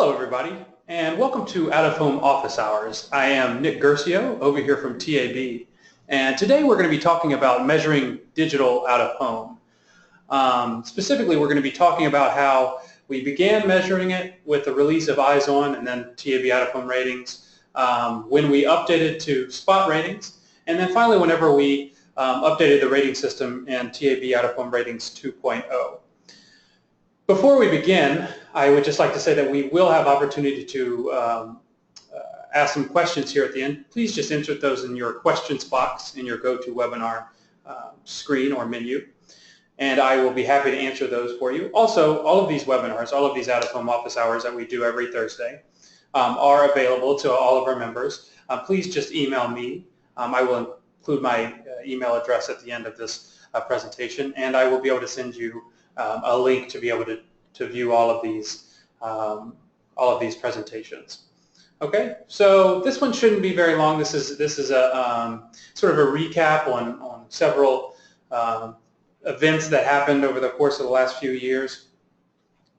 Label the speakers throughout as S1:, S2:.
S1: Hello everybody, and welcome to Out of Home Office Hours. I am Nick Guercio over here from TAB, and today we're going to be talking about measuring digital out of home. Specifically, we're going to be talking about how we began measuring it with the release of Eyes On and then TAB Out of Home ratings, when we updated to spot ratings, and then finally whenever we updated the rating system in TAB Out of Home Ratings 2.0. Before we begin, I would just like to say that we will have opportunity to ask some questions here at the end. Please just insert those in your questions box in your GoToWebinar screen or menu, and I will be happy to answer those for you. Also, all of these webinars, all of these out-of-home office hours that we do every Thursday are available to all of our members. Please just email me. I will include my email address at the end of this presentation, and I will be able to send you a link to be able to view all of these presentations. Okay, so this one shouldn't be very long. This is a sort of a recap on several events that happened over the course of the last few years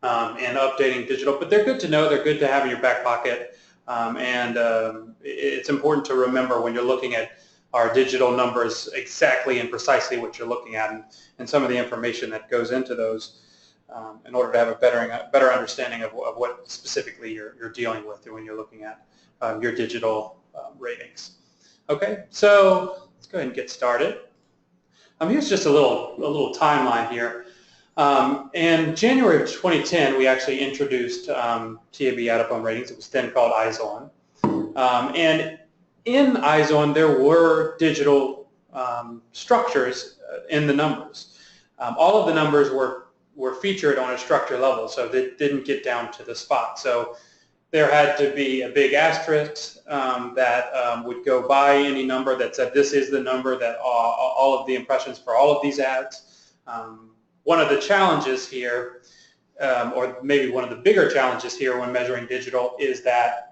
S1: and updating digital. But they're good to know. They're good to have in your back pocket, and it's important to remember when you're looking at our digital numbers exactly and precisely what you're looking at, and some of the information that goes into those in order to have a better understanding of what specifically you're dealing with when you're looking at your digital ratings. Okay, so let's go ahead and get started. Here's just a little timeline here. In January of 2010, we actually introduced TAB Out of Home Ratings. It was then called Eyes On, and in Eyes On, there were digital structures in the numbers. All of the numbers were featured on a structure level, so they didn't get down to the spot. So there had to be a big asterisk that would go by any number that said this is the number that all of the impressions for all of these ads. One of the challenges here, or maybe one of the bigger challenges here when measuring digital, is that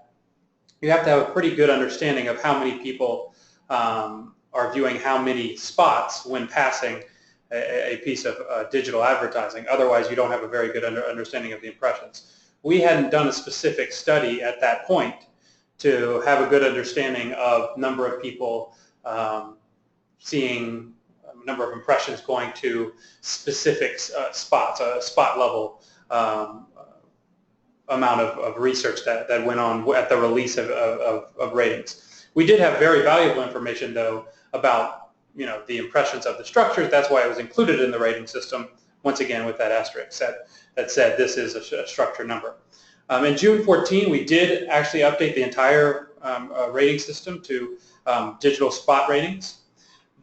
S1: you have to have a pretty good understanding of how many people are viewing how many spots when passing a piece of digital advertising. Otherwise, you don't have a very good understanding of the impressions. We hadn't done a specific study at that point to have a good understanding of number of people seeing number of impressions going to specific spots, a spot level amount of research that went on at the release of ratings. We did have very valuable information, though, about the impressions of the structures. That's why it was included in the rating system, once again with that asterisk that said this is a structure number. In June 14, we did actually update the entire rating system to digital spot ratings.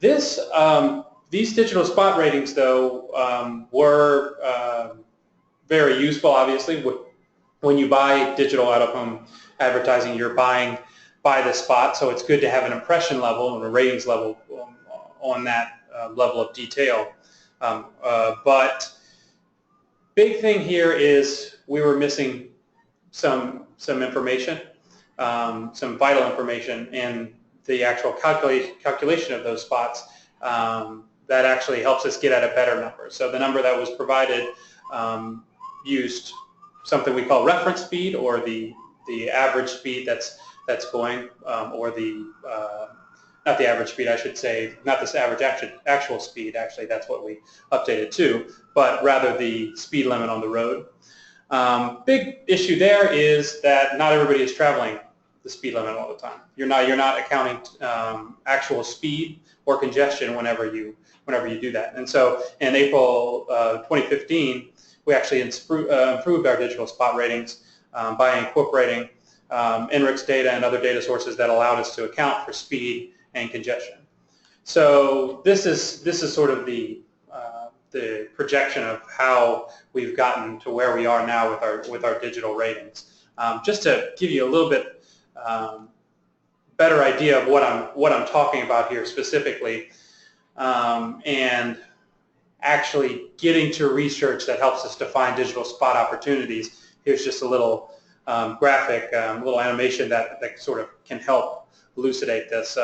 S1: These digital spot ratings, though, were very useful, obviously. When you buy digital out-of-home advertising, you're buying by the spot, so it's good to have an impression level and a ratings level on that level of detail. But big thing here is we were missing some information, some vital information in the actual calculation of those spots that actually helps us get at a better number. So the number that was provided used something we call reference speed, or the average speed that's going, or not the average speed, I should say, not this average actual speed. Actually, that's what we updated to, but rather the speed limit on the road. Big issue there is that not everybody is traveling the speed limit all the time. You're not accounting actual speed or congestion whenever you do that. And so in April 2015. We actually improved our digital spot ratings by incorporating INRIX data and other data sources that allowed us to account for speed and congestion. So this is sort of the projection of how we've gotten to where we are now with our digital ratings. Just to give you a little bit better idea of what I'm talking about here specifically, and actually getting to research that helps us define digital spot opportunities. Here's just a little graphic, little animation that sort of can help elucidate this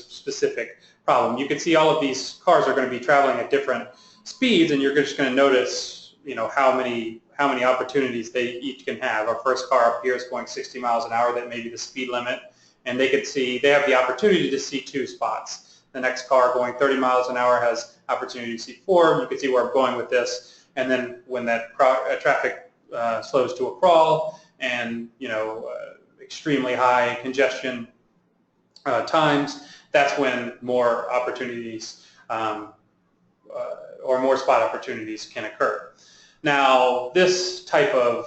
S1: specific problem. You can see all of these cars are going to be traveling at different speeds, and you're just going to notice, how many how many opportunities they each can have. Our first car up here is going 60 miles an hour. That may be the speed limit, and they have the opportunity to see 2 spots. The next car going 30 miles an hour has opportunity to see 4. You can see where I'm going with this. And then when that traffic slows to a crawl, and extremely high congestion times, that's when more opportunities or more spot opportunities can occur. Now, this type of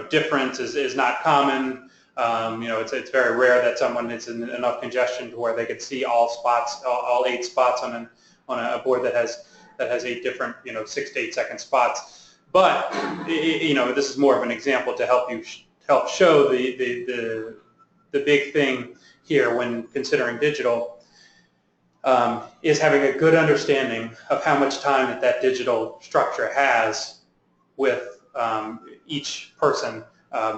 S1: difference is not common. It's very rare that someone is in enough congestion to where they could see all spots, all 8 spots on a board that has 8 different 6 to 8 second spots. But this is more of an example to help show the big thing here when considering digital is having a good understanding of how much time that digital structure has with each person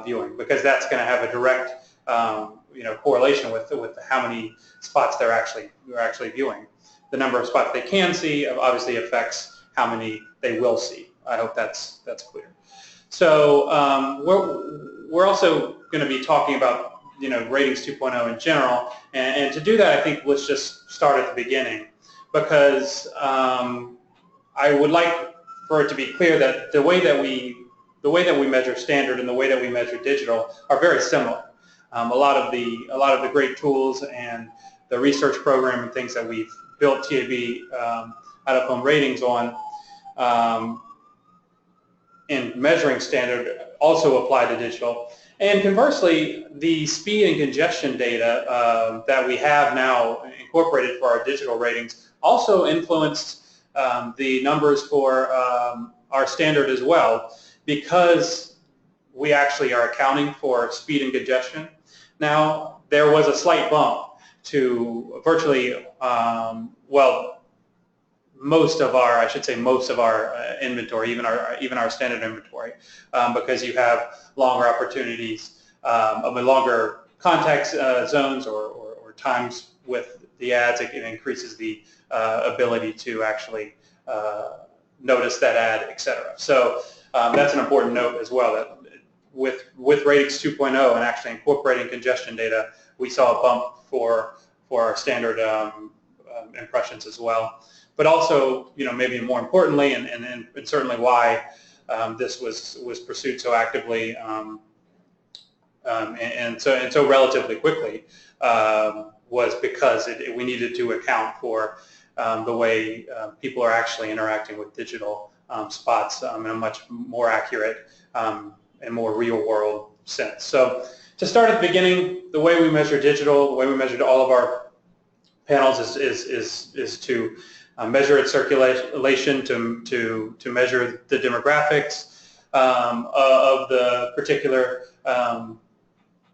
S1: viewing, because that's going to have a direct correlation with how many spots they're actually viewing. The number of spots they can see obviously affects how many they will see. I hope that's clear. So we're also going to be talking about Ratings 2.0 in general, and to do that, I think let's just start at the beginning, because I would like for it to be clear that the way that we measure standard and the way that we measure digital are very similar. A lot of the great tools and the research program and things that we've built TAB out-of-home ratings on in measuring standard also apply to digital. And conversely, the speed and congestion data that we have now incorporated for our digital ratings also influenced the numbers for our standard as well, because we actually are accounting for speed and congestion. Now, there was a slight bump to virtually, most of our inventory, even our standard inventory, because you have longer opportunities, longer contact zones or times with the ads. It increases the ability to actually notice that ad, etc. So that's an important note as well, that with Ratings 2.0 and actually incorporating congestion data, we saw a bump for our standard impressions as well. But also, maybe more importantly, and certainly why this was pursued so actively and so relatively quickly, was because we needed to account for the way people are actually interacting with digital spots in a much more accurate and more real-world sense. So to start at the beginning, the way we measure digital, the way we measure all of our panels is to measure its circulation, to measure the demographics of the particular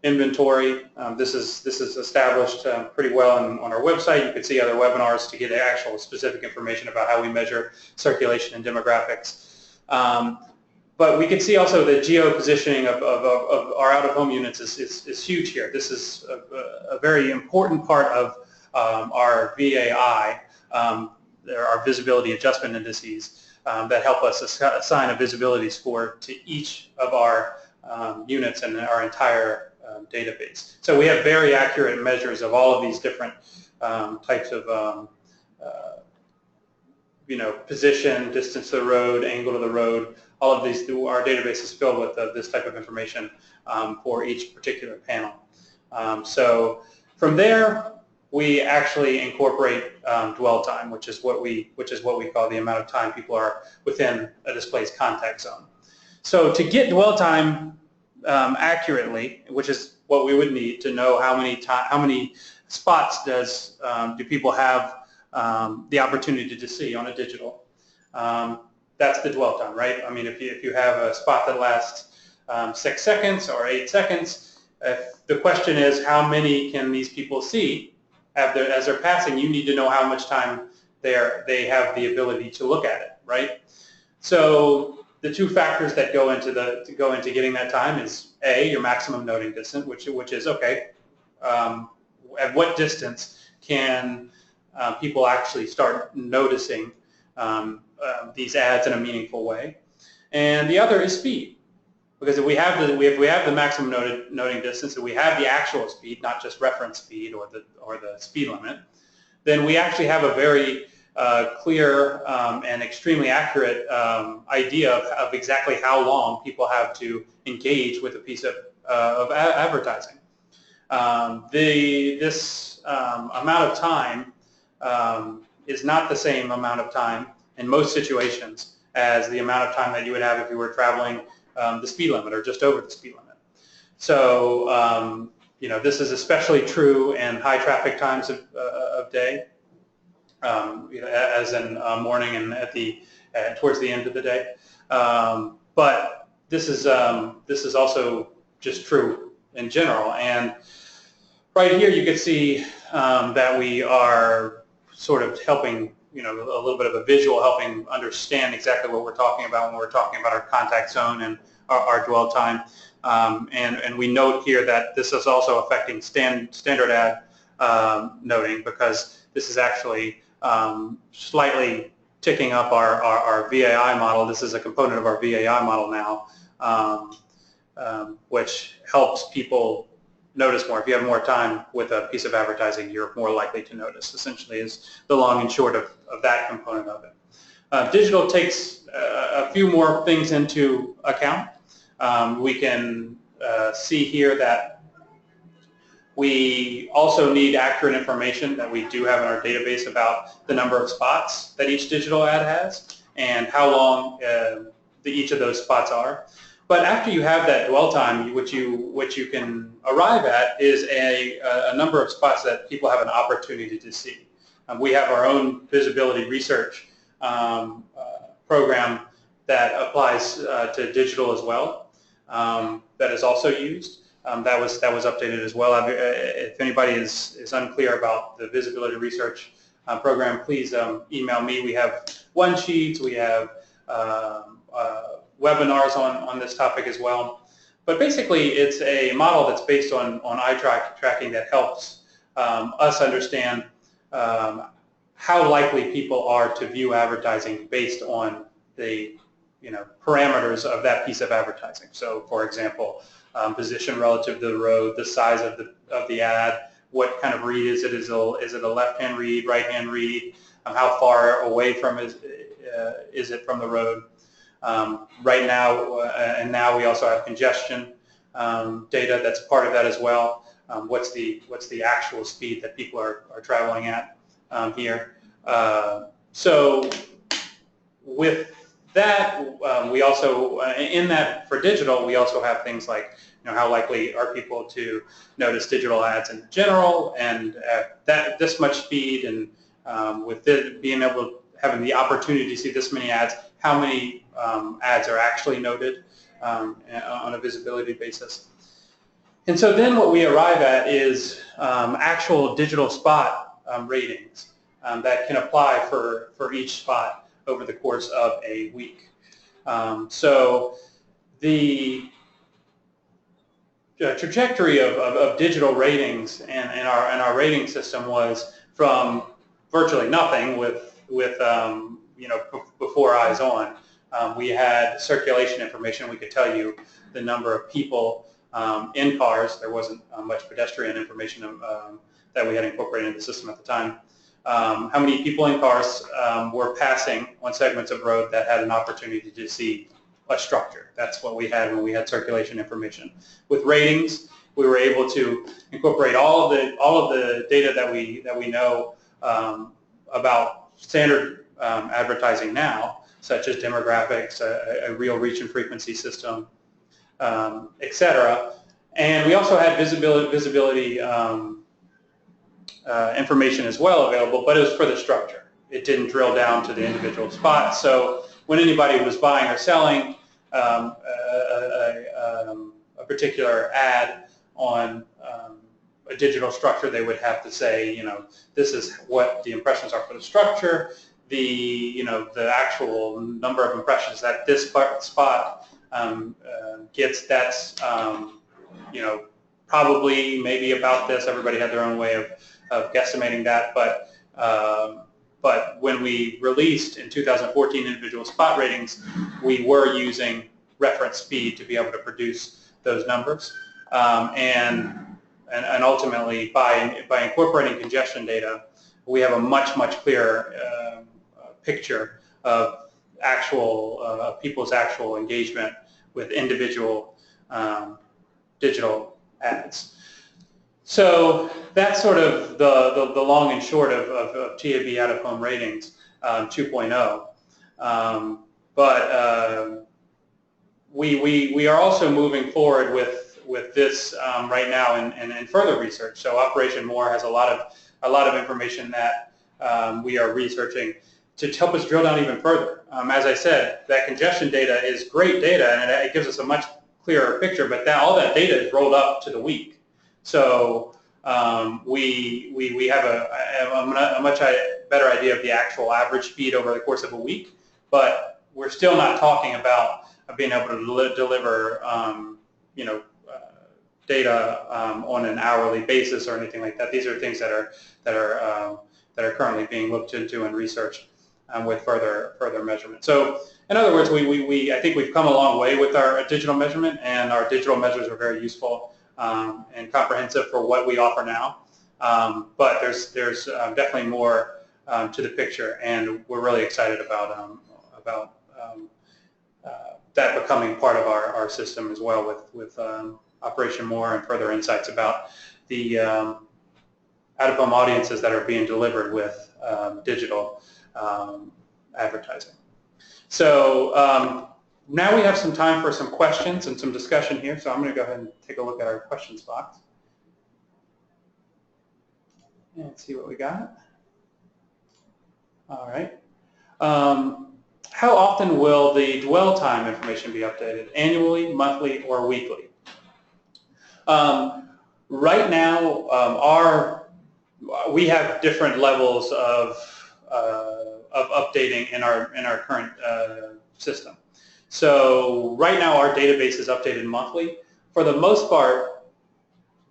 S1: inventory. This is established pretty well on our website. You can see other webinars to get actual specific information about how we measure circulation and demographics. But we can see also the geo-positioning of our out-of-home units is huge here. This is a very important part of our VAI, our visibility adjustment indices, that help us assign a visibility score to each of our units and our entire database. So we have very accurate measures of all of these different types of position, distance to the road, angle to the road. All of these, our database is filled with this type of information for each particular panel. So from there, we actually incorporate dwell time, which is what we call the amount of time people are within a display's contact zone. So to get dwell time accurately, which is what we would need to know how many spots do people have the opportunity to see on a digital. That's the dwell time, right? I mean, if you have a spot that lasts 6 seconds or 8 seconds, if the question is how many can these people see as they're passing, you need to know how much time they have the ability to look at it, right? So the two factors that go into getting that time is A, your maximum noting distance, which is okay. At what distance can people actually start noticing these ads in a meaningful way. And the other is speed, because if we have the maximum noting distance, and we have the actual speed, not just reference speed or the speed limit, then we actually have a very clear and extremely accurate idea of exactly how long people have to engage with a piece of advertising. This amount of time is not the same amount of time in most situations as the amount of time that you would have if you were traveling the speed limit or just over the speed limit. So this is especially true in high traffic times of day, as in morning and towards the end of the day. But this is also just true in general. And right here you can see that we are sort of helping, a little bit of a visual helping understand exactly what we're talking about when we're talking about our contact zone and our dwell time. And we note here that this is also affecting standard ad noting, because this is actually slightly ticking up our VAI model. This is a component of our VAI model now, which helps people notice more. If you have more time with a piece of advertising, you're more likely to notice, essentially, is the long and short of that component of it. Digital takes a few more things into account. We can see here that we also need accurate information that we do have in our database about the number of spots that each digital ad has and how long each of those spots are. But after you have that dwell time, what you can arrive at is a number of spots that people have an opportunity to see. We have our own visibility research program that applies to digital as well, that is also used. That was updated as well. If anybody is unclear about the visibility research program, please email me. We have one sheets. We have webinars on this topic as well. But basically, it's a model that's based on eye tracking that helps us understand how likely people are to view advertising based on the parameters of that piece of advertising. So, for example, position relative to the road, the size of the ad, what kind of read is it? Is it a left-hand read, right-hand read? How far away from is it from the road? Right now, and now we also have congestion data that's part of that as well. What's the actual speed that people are traveling at here? So with that, we also, in that for digital, we also have things like, how likely are people to notice digital ads in general, and at this much speed, and with being able, having the opportunity to see this many ads, how many ads are actually noted on a visibility basis. And so then what we arrive at is actual digital spot ratings that can apply for each spot over the course of a week. So the trajectory of digital ratings and our rating system was from virtually nothing with before eyes on. We had circulation information. We could tell you the number of people in cars. There wasn't much pedestrian information that we had incorporated in the system at the time. How many people in cars were passing on segments of road that had an opportunity to see a structure. That's what we had when we had circulation information. With ratings, we were able to incorporate all of the data that we know about standard advertising now, such as demographics, a real reach and frequency system, etc. And we also had visibility information as well available, but it was for the structure. It didn't drill down to the individual spots. So when anybody was buying or selling a particular ad on a digital structure, they would have to say, this is what the impressions are for the structure. The actual number of impressions that this spot gets, that's probably maybe about this. Everybody had their own way of guesstimating that, but but when we released in 2014 individual spot ratings, we were using reference speed to be able to produce those numbers. And ultimately, by incorporating congestion data, we have a much clearer picture of people's actual engagement with individual digital ads. So that's sort of the long and short of TAB out-of-home ratings 2.0. But we are also moving forward with this right now and further research. So Operation More has a lot of information that we are researching to help us drill down even further. As I said, that congestion data is great data, and it gives us a much clearer picture, but all that data is rolled up to the week. So we have a much better idea of the actual average speed over the course of a week, but we're still not talking about being able to deliver data on an hourly basis or anything like that. These are things that are currently being looked into and researched with further measurement. So in other words, I think we've come a long way with our digital measurement, and our digital measures are very useful and comprehensive for what we offer now. But there's definitely more to the picture, and we're really excited about that becoming part of our system as well with Operation More and further insights about the out-of-home audiences that are being delivered with digital advertising. So now we have some time for some questions and some discussion here, so I'm going to go ahead and take a look at our questions box and see what we got. All right. How often will the dwell time information be updated? Annually, monthly, or weekly? Right now, we have different levels of updating in our current system. So right now, our database is updated monthly. For the most part,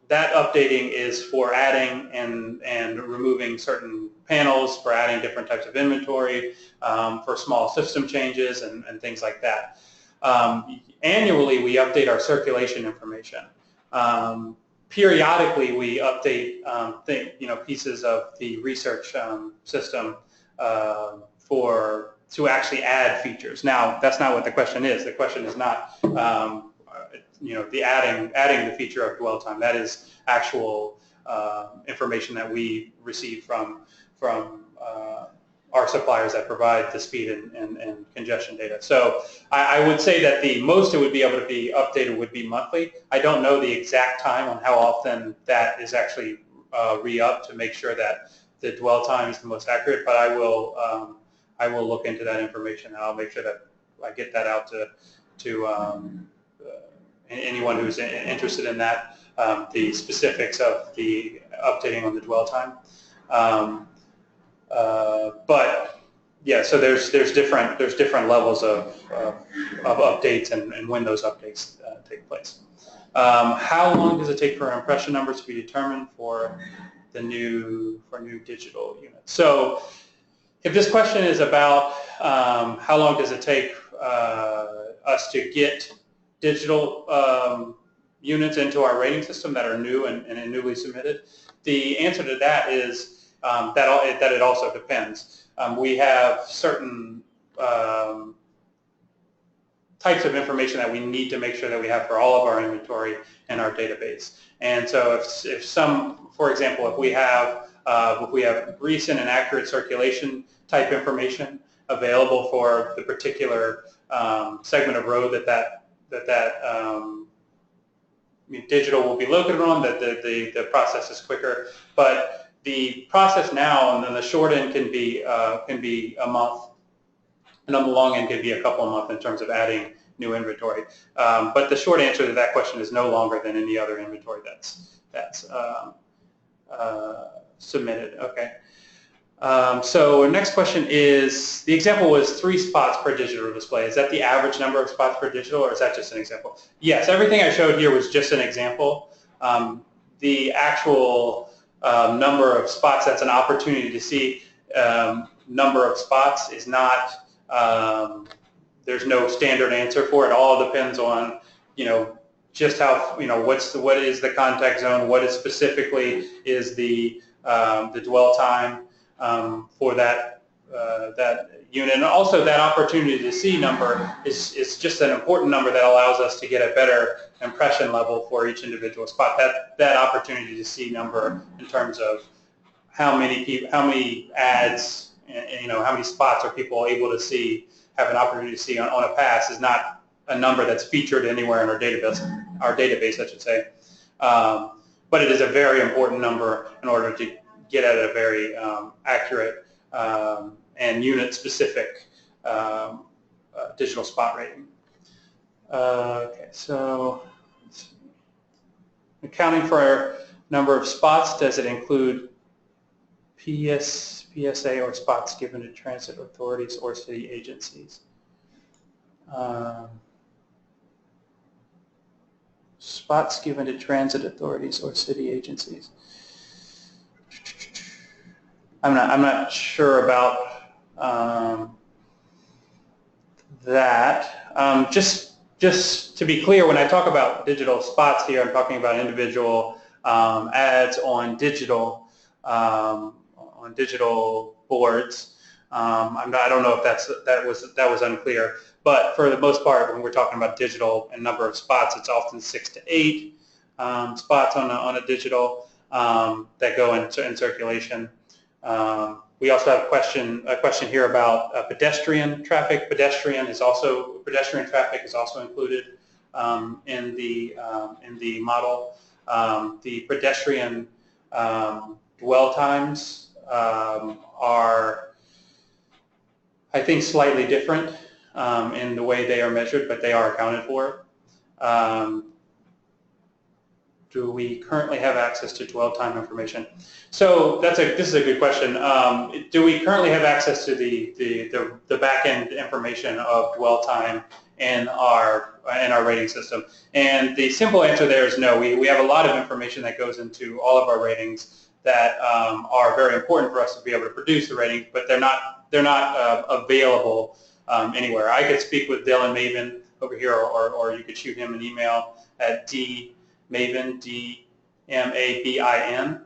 S1: that updating is for adding and removing certain panels, for adding different types of inventory, for small system changes and things like that. Annually, we update our circulation information. Periodically, we update pieces of the research system to actually add features. Now, that's not what the question is. The question is not the adding the feature of dwell time. That is actual information that we receive from our suppliers that provide the speed and congestion data. So I would say that the most it would be able to be updated would be monthly. I don't know the exact time on how often that is actually re-upped to make sure that the dwell time is the most accurate, but I will look into that information, and I'll make sure that I get that out to anyone who's interested in that, the specifics of the updating on the dwell time. But yeah, so there's different levels of updates and when those updates take place. How long does it take for impression numbers to be determined for new digital units? So if this question is about how long does it take us to get digital units into our rating system that are new and newly submitted, the answer to that is that it also depends. We have certain types of information that we need to make sure that we have for all of our inventory in our database. And so if some, for example, if we have recent and accurate circulation type information available for the particular segment of road that digital will be located on, that the process is quicker. But the process now, and then the short end can be a month, and on the long end can be a couple of months in terms of adding new inventory. But the short answer to that question is no longer than any other inventory that's submitted. Okay. So our next question is, the example was 3 spots per digital display. Is that the average number of spots per digital, or is that just an example? Yes, everything I showed here was just an example. The actual number of spots, that's an opportunity to see number of spots is not, there's no standard answer for it. All depends on, just how, what is the contact zone, what is specifically is the dwell time for that unit, and also that opportunity to see number is just an important number that allows us to get a better impression level for each individual spot. That opportunity to see number in terms of how many people, how many ads, how many spots are people able to see, have an opportunity to see on a pass is not a number that's featured anywhere in our database, I should say. But it is a very important number in order to get at a very accurate and unit-specific digital spot rating. Okay, so accounting for number of spots, does it include PSA or spots given to transit authorities or city agencies? Spots given to transit authorities or city agencies. I'm not sure about that. Just to be clear, when I talk about digital spots here, I'm talking about individual ads on digital boards. I don't know if that was unclear, but for the most part, when we're talking about digital and number of spots, it's often 6 to 8 spots on a digital that go in circulation. We also have a question here about pedestrian traffic. Pedestrian traffic is also included in the model. The pedestrian dwell times are, I think, slightly different in the way they are measured, but they are accounted for. Do we currently have access to dwell time information? So this is a good question. Do we currently have access to the back-end information of dwell time in our rating system? And the simple answer there is no. We have a lot of information that goes into all of our ratings that are very important for us to be able to produce the ratings, but they're not available anywhere. I could speak with Dylan Mabin over here, or you could shoot him an email at dmabin, D-M-A-B-I-N,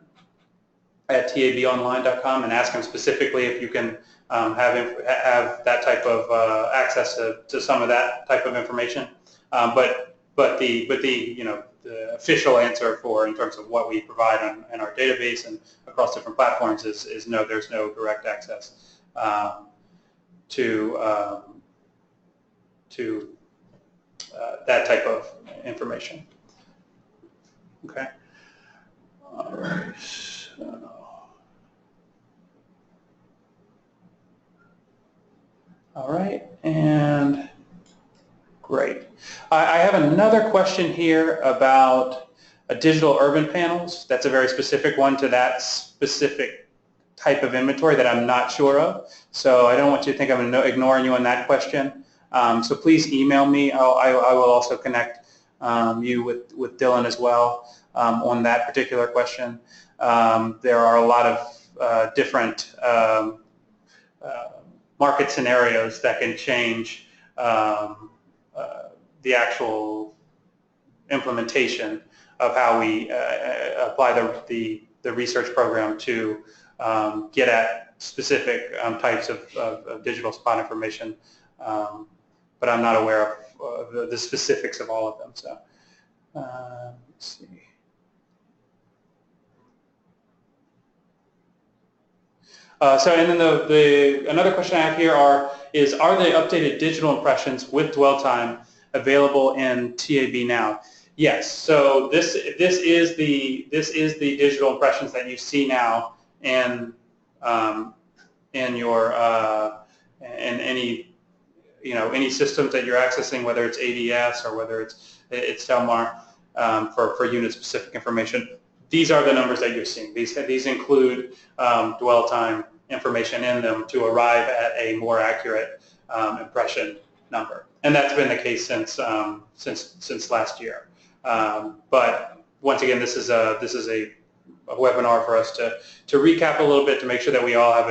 S1: at tabonline.com and ask him specifically if you can have that type of access to some of that type of information. But the official answer in terms of what we provide in our database and across different platforms is no. There's no direct access to that type of information. Okay. All right. All right, and great. I have another question here about digital urban panels. That's a very specific one to that specific type of inventory that I'm not sure of. So I don't want you to think I'm ignoring you on that question. So please email me. I will also connect you with Dylan as well on that particular question. There are a lot of different market scenarios that can change the actual implementation of how we apply the research program to get at specific types of digital spot information. But I'm not aware of the specifics of all of them. So let's see. And then another question I have here are the updated digital impressions with dwell time available in TAB now? Yes. So this is the digital impressions that you see now in your in any systems that you're accessing, whether it's ADS or whether it's Telmar for unit-specific information. These are the numbers that you're seeing. These include dwell time information in them to arrive at a more accurate impression number, and that's been the case since last year. But once again, this is a webinar for us to recap a little bit, to make sure that we all have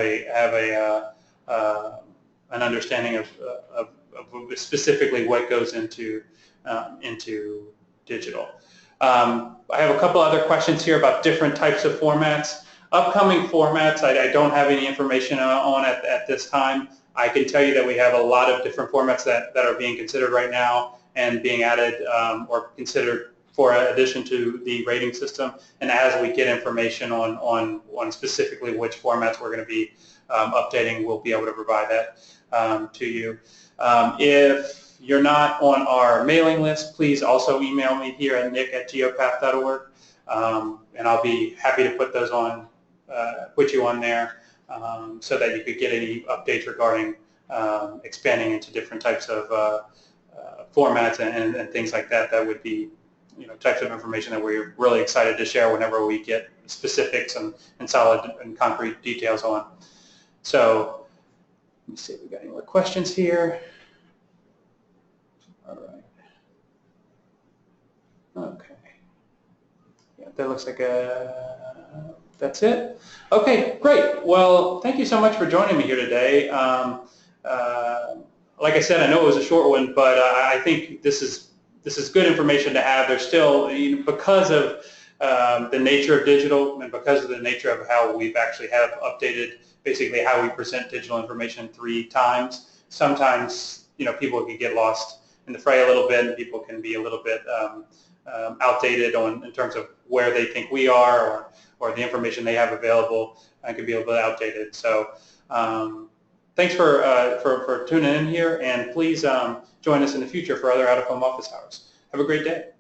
S1: an understanding of specifically what goes into digital. I have a couple other questions here about different types of formats. Upcoming formats, I don't have any information on at this time. I can tell you that we have a lot of different formats that are being considered right now and being added or considered for addition to the rating system. And as we get information on specifically which formats we're going to be updating, we'll be able to provide that to you. If you're not on our mailing list, please also email me here at nick@geopath.org, and I'll be happy to put those on, put you on there, so that you could get any updates regarding expanding into different types of formats and things like that. That would be, types of information that we're really excited to share whenever we get specifics and solid and concrete details on. So let me see if we got any more questions here. All right. Okay. Yeah, that looks like that's it. Okay, great. Well, thank you so much for joining me here today. Like I said, I know it was a short one, but I think this is good information to have. There's still, because of the nature of digital and because of the nature of how we've actually have updated basically how we present digital information 3 times, sometimes people can get lost in the fray a little bit, and people can be a little bit outdated in terms of where they think we are or the information they have available, and can be a little bit outdated. So thanks for tuning in here, and please join us in the future for other out-of-home office hours. Have a great day.